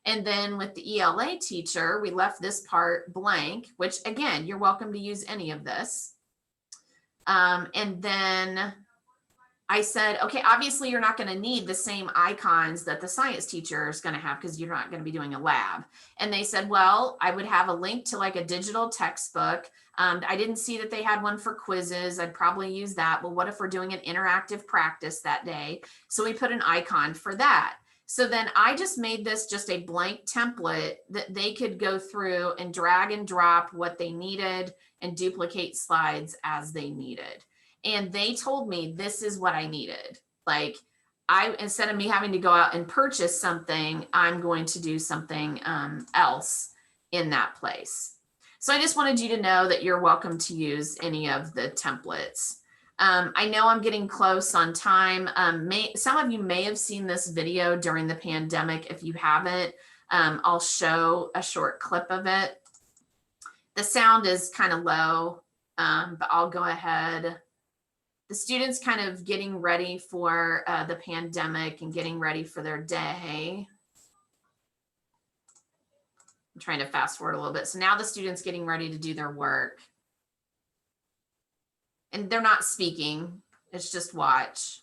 And then with the ELA teacher, we left this part blank, which again, you're welcome to use any of this. And then I said, okay, obviously you're not going to need the same icons that the science teacher is going to have because you're not going to be doing a lab. And they said, well, I would have a link to like a digital textbook. I didn't see that they had one for quizzes. I'd probably use that. Well, what if we're doing an interactive practice that day? So we put an icon for that. So then I just made this just a blank template that they could go through and drag and drop what they needed and duplicate slides as they needed. And they told me this is what I needed. Like instead of me having to go out and purchase something, I'm going to do something else in that place. So I just wanted you to know that you're welcome to use any of the templates. I know I'm getting close on time. Some of you may have seen this video during the pandemic. If you haven't, I'll show a short clip of it. The sound is kind of low, but I'll go ahead. The students kind of getting ready for the pandemic and getting ready for their day. I'm trying to fast forward a little bit. So now the students getting ready to do their work. And they're not speaking, it's just watch.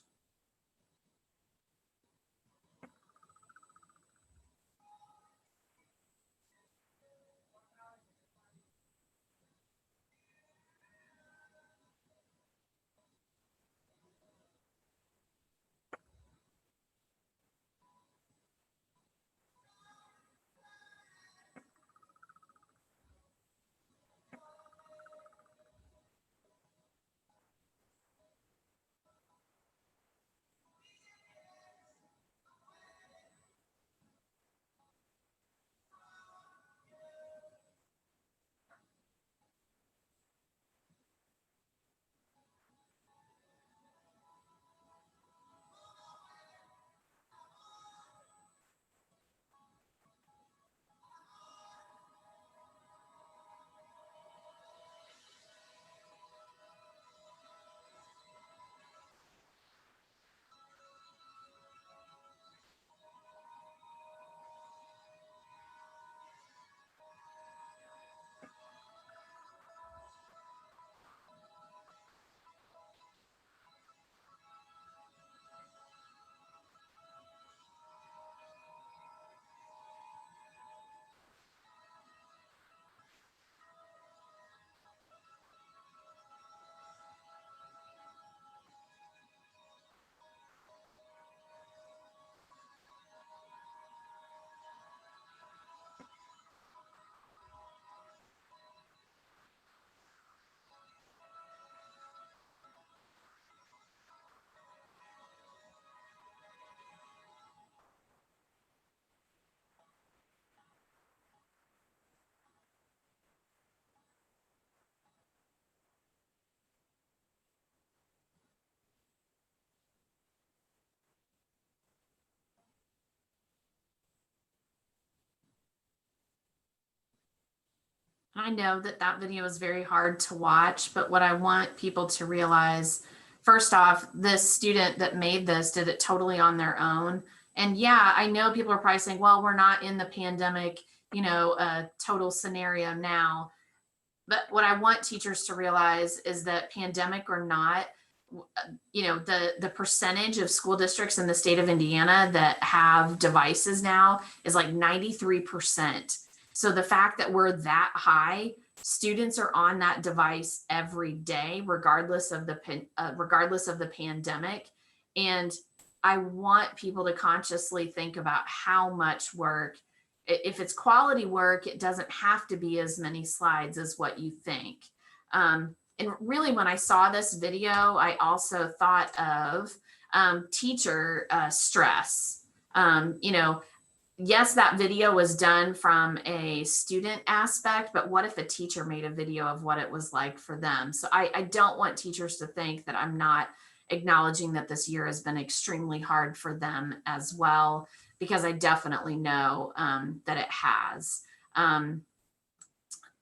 I know that that video is very hard to watch, but what I want people to realize, first off, this student that made this did it totally on their own. And yeah, I know people are probably saying, well, we're not in the pandemic, total scenario now. But what I want teachers to realize is that pandemic or not, the percentage of school districts in the state of Indiana that have devices now is like 93%. So the fact that we're that high, students are on that device every day, regardless of the pandemic. And I want people to consciously think about how much work. If it's quality work, it doesn't have to be as many slides as what you think. And really, when I saw this video, I also thought of teacher stress. Yes, that video was done from a student aspect, but what if a teacher made a video of what it was like for them? So I don't want teachers to think that I'm not acknowledging that this year has been extremely hard for them as well, because I definitely know that it has.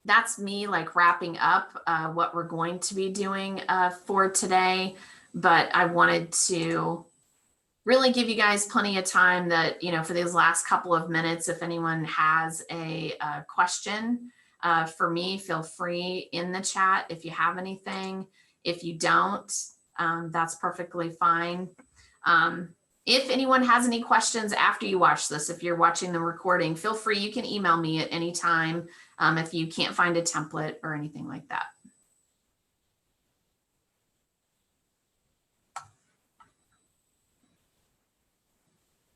That's me like wrapping up what we're going to be doing for today, but I wanted to really give you guys plenty of time that, for these last couple of minutes, if anyone has a question for me, feel free in the chat if you have anything. If you don't, that's perfectly fine. If anyone has any questions after you watch this, if you're watching the recording, feel free, you can email me at any time if you can't find a template or anything like that.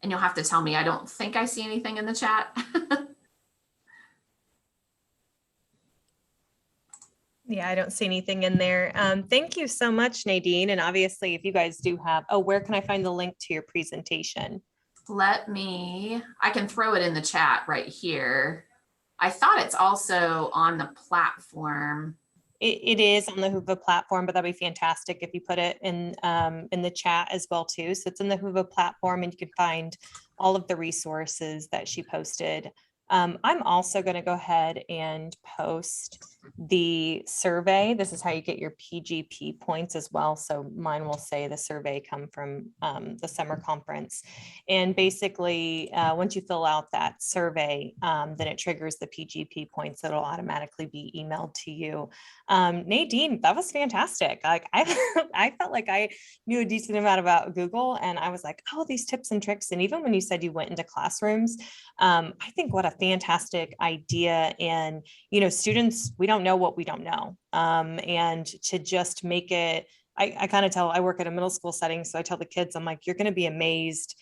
And you'll have to tell me, I don't think I see anything in the chat. Yeah, I don't see anything in there. Thank you so much, Nadine. And obviously, if you guys do have, where can I find the link to your presentation? I can throw it in the chat right here. I thought it's also on the platform. It is on the Whova platform, but that'd be fantastic if you put it in the chat as well too. So it's in the Whova platform, and you can find all of the resources that she posted. I'm also going to go ahead and post the survey. This is how you get your PGP points as well. So mine will say the survey come from the summer conference. And basically, once you fill out that survey, then it triggers the PGP points that will automatically be emailed to you. Nadine, that was fantastic. Like I felt like I knew a decent amount about Google, and I was like, oh, these tips and tricks. And even when you said you went into classrooms, I think what a fantastic idea. And, students, we don't know what we don't know. And to just make it, I kind of I work at a middle school setting. So I tell the kids, I'm like, you're going to be amazed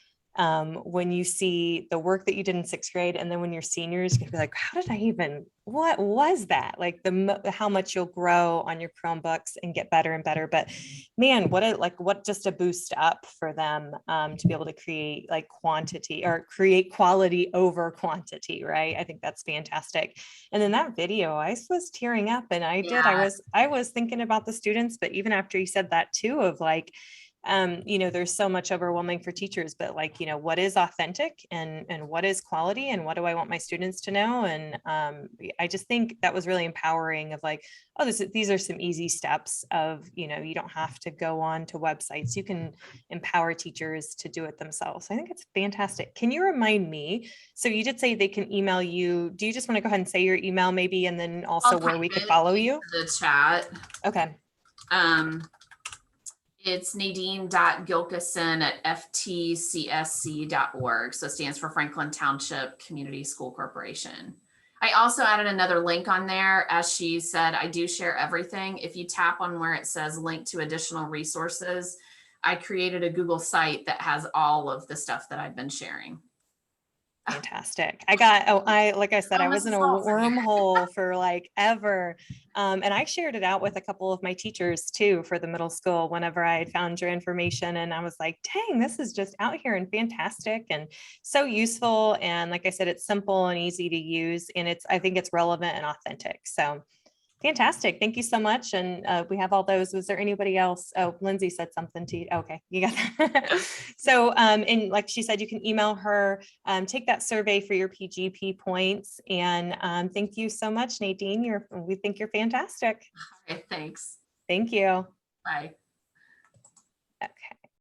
when you see the work that you did in 6th grade. And then when you're seniors, you're gonna be like, how did I even, what was that? Like how much you'll grow on your Chromebooks and get better and better. But man, what just a boost up for them to be able to create like quantity or create quality over quantity, right? I think that's fantastic. And then that video, I was tearing up, and I was thinking about the students, but even after you said that too, of like, there's so much overwhelming for teachers, but like, what is authentic and what is quality and what do I want my students to know? And I just think that was really empowering of like, oh, these are some easy steps of, you don't have to go on to websites. You can empower teachers to do it themselves. I think it's fantastic. Can you remind me? So you did say they can email you. Do you just want to go ahead and say your email maybe, and then also where we could follow you? The chat. Okay. It's nadine.gilkison@ftcsc.org. So it stands for Franklin Township Community School Corporation. I also added another link on there. As she said, I do share everything. If you tap on where it says link to additional resources, I created a Google site that has all of the stuff that I've been sharing. Fantastic. Like I said, I was in a wormhole for like ever. And I shared it out with a couple of my teachers too for the middle school whenever I had found your information. And I was like, dang, this is just out here and fantastic and so useful. And like I said, it's simple and easy to use. And I think it's relevant and authentic. So Fantastic. Thank you so much. And we have all those. Was there anybody else? Oh, Lindsay said something to you. Okay, you got that. So, and like she said, you can email her, take that survey for your PGP points. And thank you so much, Nadine. We think you're fantastic. Okay, thanks. Thank you. Bye.